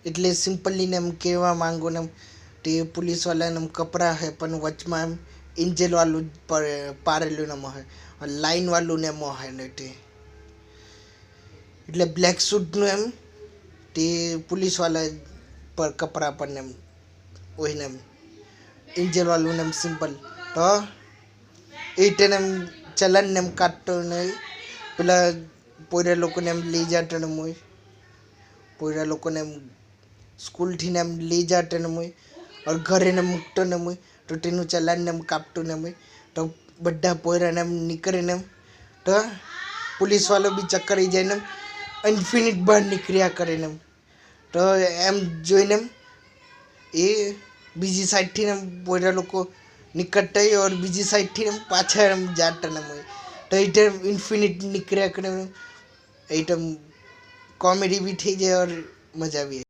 એટલે સિમ્પલી ને એમ કહેવા માંગુ ને એમ તે પોલીસવાળાને એમ કપરા હે પણ વચમાં એમ એન્જલવાળું પારેલું ને હોય લાઇનવાળું ને એમ હોય ને તે એટલે બ્લેક સૂટનું એમ તે પોલીસવાળા પર કપરા પર ને એમ હોય ને એમ એન્જલવાળું ને એમ સિમ્પલ તો એ તેને એમ ચલન ને એમ કાઢતો ને પેલા પોયરા લોકોને એમ લઈ જતો ને હોય પોયરા લોકોને એમ સ્કૂલથી ને એમ લઈ જતો ને હોય और ઘરે ને મૂકતો ને હોય તો તેનું ચલાન ને એમ કાપતું ને હોય તો બધા પોયરાને એમ નીકળે ને એમ તો પોલીસવાળો બી ચક્કરી જાય ને ઇન્ફિનિટ બહાર નીકળ્યા કરે ને એમ તો એમ જોઈને એમ એ બીજી સાઈડથી એમ પોયરા લોકો નીકળતા હોય और બીજી સાઈડથી એમ પાછા એમ જાતા ને હોય તો એ ઇન્ફિનિટ નીકળ્યા કરે એ તો કોમેડી બી થઈ જાય और મજા બી